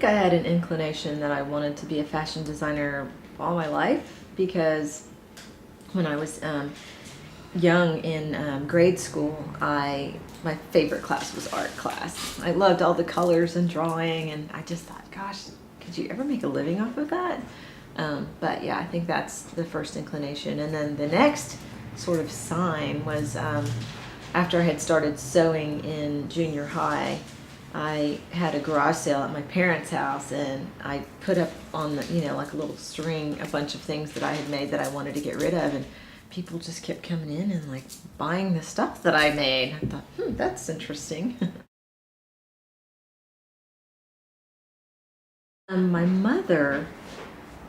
I had an inclination that I wanted to be a fashion designer all my life, because when I was young in grade school, my favorite class was art class. I loved all the colors and drawing, and I just thought, gosh, could you ever make a living off of that? But yeah, I think that's the first inclination. And then the next sort of sign was after I had started sewing in junior high. I had a garage sale at my parents' house, and I put up on the, like a little string, a bunch of things that I had made that I wanted to get rid of, and people just kept coming in and like buying the stuff that I made. I thought, that's interesting. My mother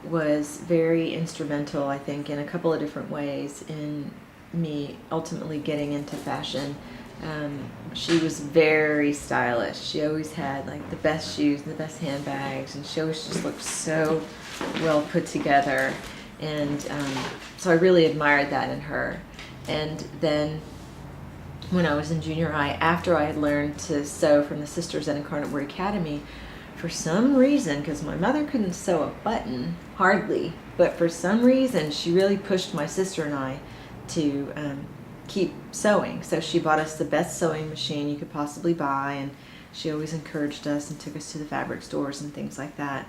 was very instrumental, I think, in a couple of different ways in me ultimately getting into fashion. She was very stylish. She always had like the best shoes and the best handbags, and she always just looked so well put together. And so I really admired that in her. And then when I was in junior high, after I had learned to sew from the sisters at Incarnate Word Academy, for some reason, because my mother couldn't sew a button, hardly, but for some reason she really pushed my sister and I to keep sewing. So she bought us the best sewing machine you could possibly buy, and she always encouraged us and took us to the fabric stores and things like that.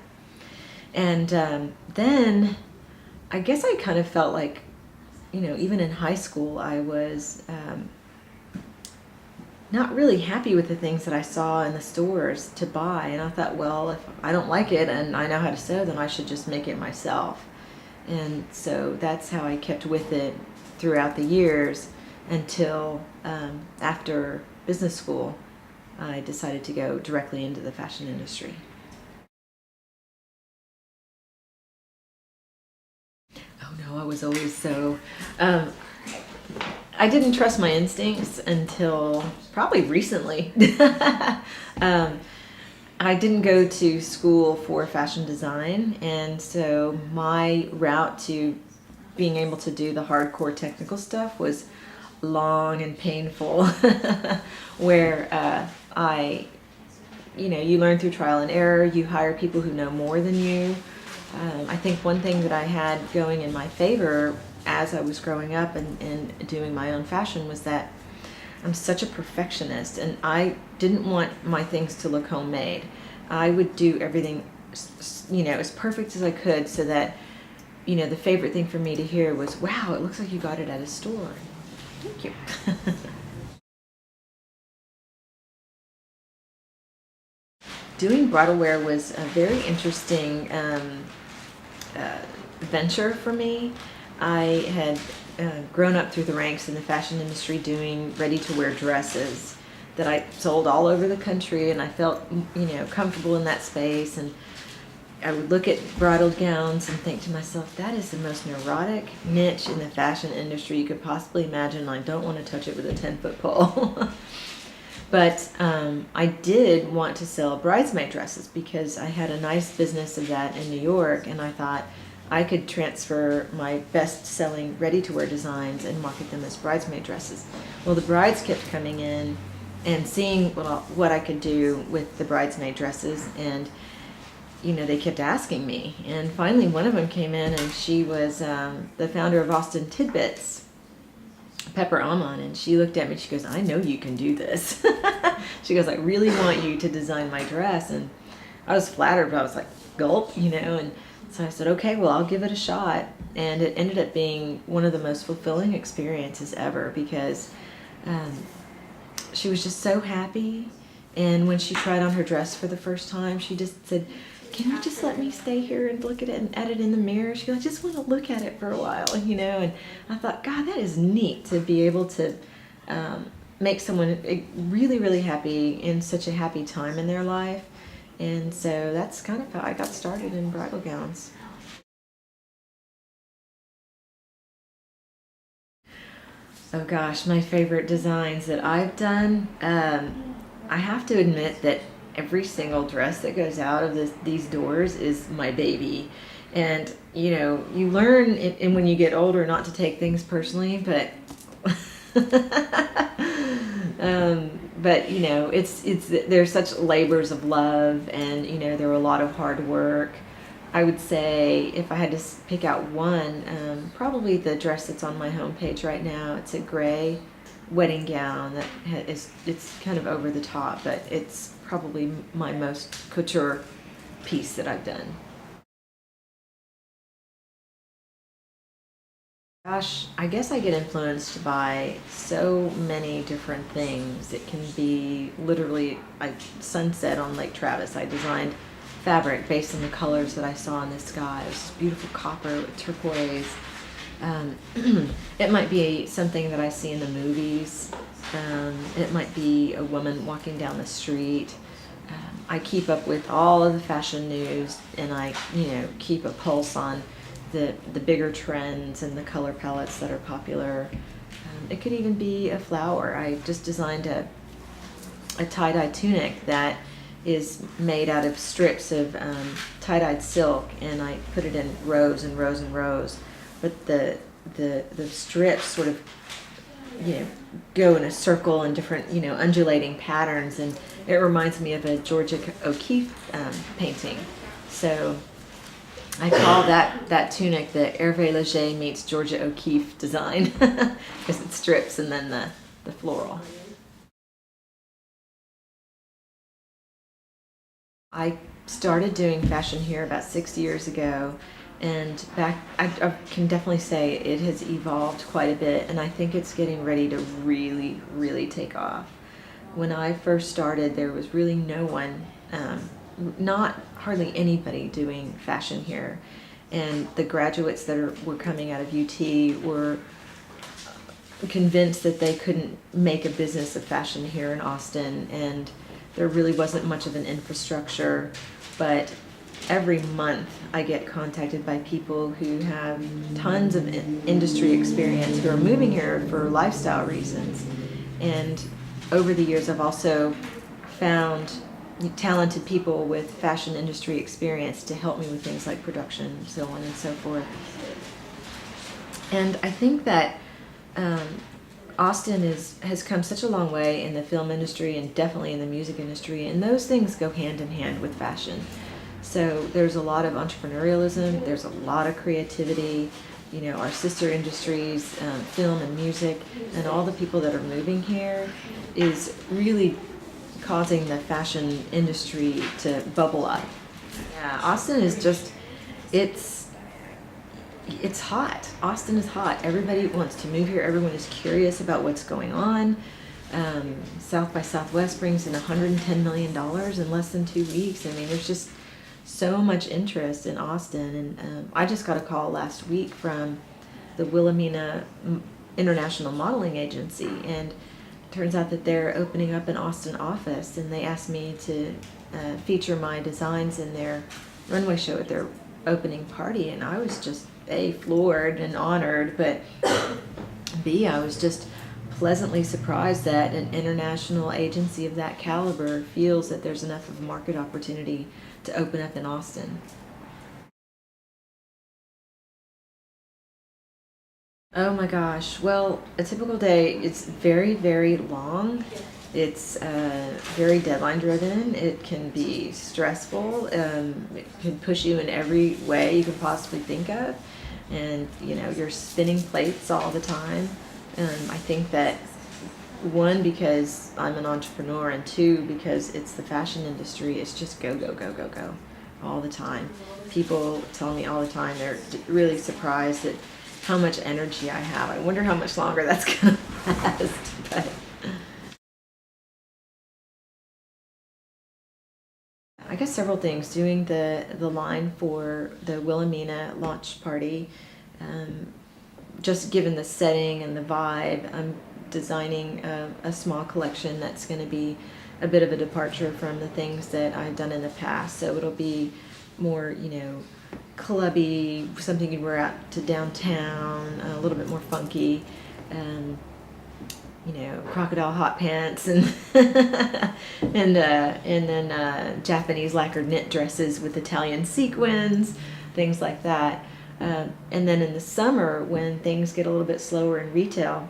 And then I guess I kind of felt like, even in high school, I was not really happy with the things that I saw in the stores to buy. And I thought, well, if I don't like it and I know how to sew, then I should just make it myself. And so that's how I kept with it throughout the years until after business school, I decided to go directly into the fashion industry. Oh no, I was always so... I didn't trust my instincts until probably recently. I didn't go to school for fashion design, and so my route to being able to do the hardcore technical stuff was long and painful, where you learn through trial and error. You hire people who know more than you. I think one thing that I had going in my favor as I was growing up and doing my own fashion was that I'm such a perfectionist, and I didn't want my things to look homemade. I would do everything, as perfect as I could, so that, the favorite thing for me to hear was, wow, it looks like you got it at a store. Thank you. Doing bridal wear was a very interesting venture for me. I had grown up through the ranks in the fashion industry doing ready-to-wear dresses that I sold all over the country, and I felt, comfortable in that space. And I would look at bridal gowns and think to myself, that is the most neurotic niche in the fashion industry you could possibly imagine. I don't want to touch it with a 10-foot pole. But I did want to sell bridesmaid dresses because I had a nice business of that in New York, and I thought I could transfer my best-selling ready-to-wear designs and market them as bridesmaid dresses. Well, the brides kept coming in and seeing what I could do with the bridesmaid dresses, and they kept asking me. And finally, one of them came in, and she was the founder of Austin Tidbits, Pepper Amon, and she looked at me. She goes, "I know you can do this." She goes, "I really want you to design my dress." And I was flattered, but I was like, gulp, and so I said, okay, well, I'll give it a shot. And it ended up being one of the most fulfilling experiences ever, because she was just so happy. And when she tried on her dress for the first time, she just said, "Can you just let me stay here and look at it and edit in the mirror?" She goes, "I just want to look at it for a while, And I thought, God, that is neat to be able to make someone really, really happy in such a happy time in their life. And so that's kind of how I got started in bridal gowns. Oh gosh, my favorite designs that I've done. I have to admit that every single dress that goes out of these doors is my baby. And, you learn when you get older not to take things personally, but But you know, there's such labors of love, and you know, there were a lot of hard work. I would say if I had to pick out one, probably the dress that's on my homepage right now. It's a gray wedding gown that it's kind of over the top, but it's probably my most couture piece that I've done. Gosh, I guess I get influenced by so many different things. It can be literally sunset on Lake Travis. I designed fabric based on the colors that I saw in the sky. It was this beautiful copper with turquoise. It might be something that I see in the movies. It might be a woman walking down the street. I keep up with all of the fashion news, and I, keep a pulse on the bigger trends and the color palettes that are popular. It could even be a flower. I just designed a tie-dye tunic that is made out of strips of tie-dyed silk, and I put it in rows and rows and rows. But the strips sort of go in a circle in different undulating patterns, and it reminds me of a Georgia O'Keeffe painting. So I call that tunic the Hervé Leger meets Georgia O'Keeffe design, because it strips and then the floral. I started doing fashion here about 6 years ago, and I can definitely say it has evolved quite a bit, and I think it's getting ready to really, really take off. When I first started, there was really no one, not hardly anybody doing fashion here, and the graduates that were coming out of UT were convinced that they couldn't make a business of fashion here in Austin, and there really wasn't much of an infrastructure. But every month I get contacted by people who have tons of industry experience who are moving here for lifestyle reasons. And over the years I've also found talented people with fashion industry experience to help me with things like production, so on and so forth. And I think that Austin has come such a long way in the film industry and definitely in the music industry, and those things go hand in hand with fashion. So there's a lot of entrepreneurialism, there's a lot of creativity, our sister industries, film and music, and all the people that are moving here is really causing the fashion industry to bubble up. Yeah, Austin is just, it's hot. Austin is hot. Everybody wants to move here. Everyone is curious about what's going on. South by Southwest brings in $110 million in less than 2 weeks. I mean, there's just so much interest in Austin. And I just got a call last week from the Wilhelmina International Modeling Agency, and it turns out that they're opening up an Austin office, and they asked me to feature my designs in their runway show at their opening party, and I was just A, floored and honored, but B, I was just pleasantly surprised that an international agency of that caliber feels that there's enough of a market opportunity to open up in Austin. Oh my gosh. Well, a typical day, it's very, very long. It's very deadline driven. It can be stressful. It can push you in every way you can possibly think of. And, you're spinning plates all the time. I think that, one, because I'm an entrepreneur, and two, because it's the fashion industry, it's just go, go, go, go, go all the time. People tell me all the time they're really surprised at how much energy I have. I wonder how much longer that's going to last. But I guess several things. Doing the line for the Wilhelmina launch party, just given the setting and the vibe, I'm designing a small collection that's going to be a bit of a departure from the things that I've done in the past. So it'll be more, clubby, something you wear out to downtown, a little bit more funky, crocodile hot pants, and and then Japanese lacquered knit dresses with Italian sequins, things like that. And then in the summer, when things get a little bit slower in retail,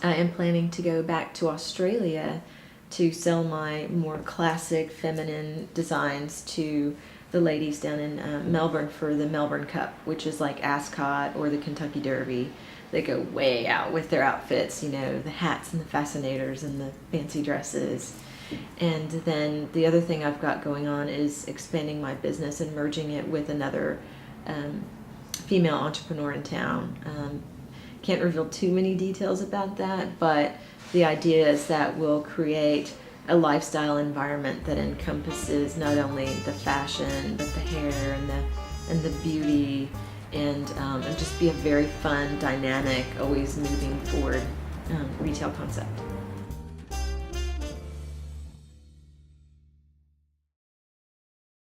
I am planning to go back to Australia to sell my more classic feminine designs to the ladies down in Melbourne for the Melbourne Cup, which is like Ascot or the Kentucky Derby. They go way out with their outfits, you know, the hats and the fascinators and the fancy dresses. And then the other thing I've got going on is expanding my business and merging it with another female entrepreneur in town. Can't reveal too many details about that, but the idea is that we'll create a lifestyle environment that encompasses not only the fashion, but the hair and the beauty, and just be a very fun, dynamic, always moving forward retail concept.